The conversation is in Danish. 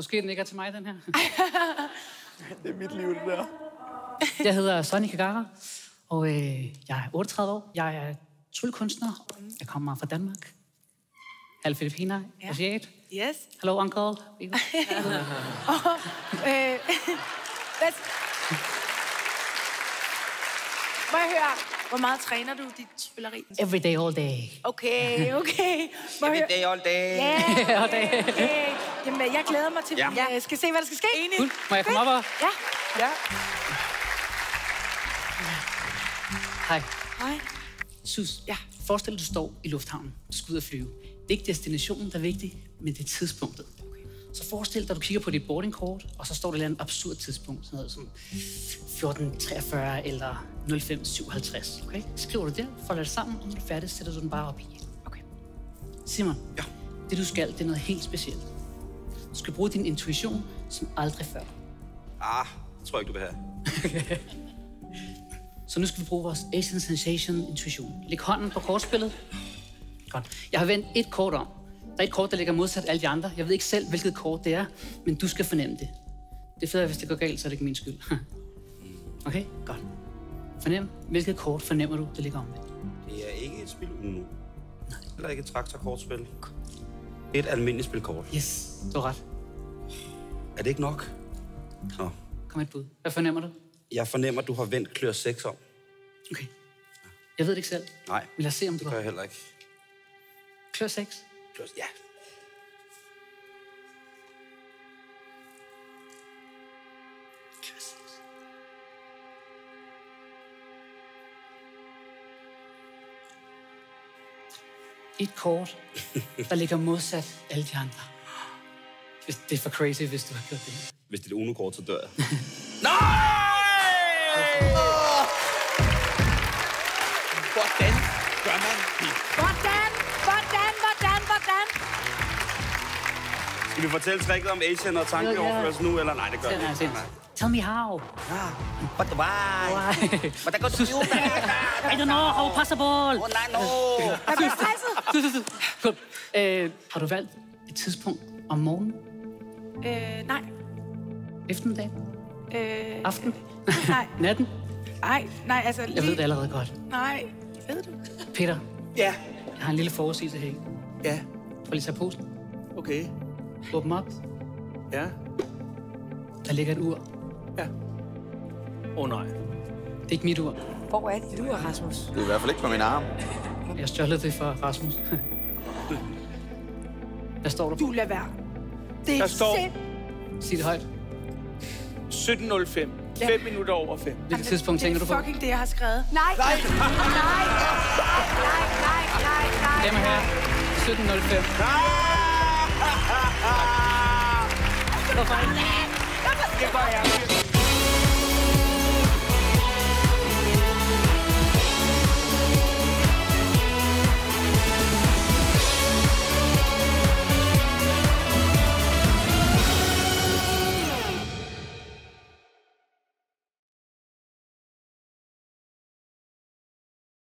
Måske den ikke er til mig, den her. Det er mit liv, det der. Jeg hedder Sonny Kagara, og jeg er 38 år. Jeg er tryllekunstner. Jeg kommer fra Danmark. Halv filipiner, asiat. Yes. Hello, uncle. Må jeg høre, hvor meget træner du dit trylleri? Every day, all day. Okay. Every day, all day. Ja, okay. Jamen, jeg glæder mig til, at jeg skal se, hvad der skal ske. Cool. Må jeg komme op og... Ja. Hej. Hej. Sus, forestil dig, du står i lufthavnen. Du skal ud og flyve. Det er ikke destinationen, der er vigtig, men det er tidspunktet. Så forestil dig, at du kigger på dit boardingkort, og så står der et absurd tidspunkt, sådan noget som 14.43 eller 05.57. Okay? Skriver du det, folder det sammen, og når du er færdig, sætter du den bare op i. Okay. Simon, det du skal, det er noget helt specielt. Du skal bruge din intuition som aldrig før. Det tror jeg ikke, du vil have. Så nu skal vi bruge vores Asian Sensation intuition. Læg hånden på kortspillet. Godt. Jeg har vendt et kort om. Der er et kort, der ligger modsat alle de andre. Jeg ved ikke selv, hvilket kort det er, men du skal fornemme det. Det er fedt, hvis det går galt, så er det ikke min skyld. Okay? Godt. Fornem. Hvilket kort fornemmer du, det ligger omvendt? Det er ikke et spil Uno. Eller ikke et traktorkortspil. Et almindeligt spilkort. Yes, du har ret. Er det ikke nok? Nå. Kom et bud. Hvad fornemmer du? Jeg fornemmer, at du har vendt klør 6 om. Okay. Jeg ved det ikke selv. Nej. Men lad os se, om det gør jeg heller ikke. Klør 6? Klør, ja. Klør 6. Et kort, der ligger modsat alle de andre. Det er for crazy, hvis du har gjort det. Hvis det er et Uno-kort, så dør jeg. Nej! Hvordan gør man det? Hvordan? Skal vi fortælle tricket om Asian og tankeoverførsel nu, eller nej, det gør vi ikke. Tell me how. But why? Hvordan går du ud? I don't know how possible. Nej, no. Jeg bliver stresset. Har du valgt et tidspunkt om morgenen? Nej. Eftermiddag? Aften? Nej. Natten? Nej, altså... Jeg ved det allerede godt. Nej, ved du? Peter? Ja. Jeg har en lille forudsigelse her. Ja. Prøv lige at tage posen. Okay. Åbn op. Ja. Der ligger et ur. Ja. Nej. Det er ikke mit ur. Hvor er dit ur, Rasmus? Det er i hvert fald ikke på min arm. Jeg har stjålet det fra Rasmus. Hvad står der? Du lader være. Det Der er står- Sig det højt. 17.05. 5 minutter over 5. Hvilket tidspunkt tænker du på? Det er fucking det, jeg har skrevet. Nej. Lad mig her. 17.05. Det var jeg.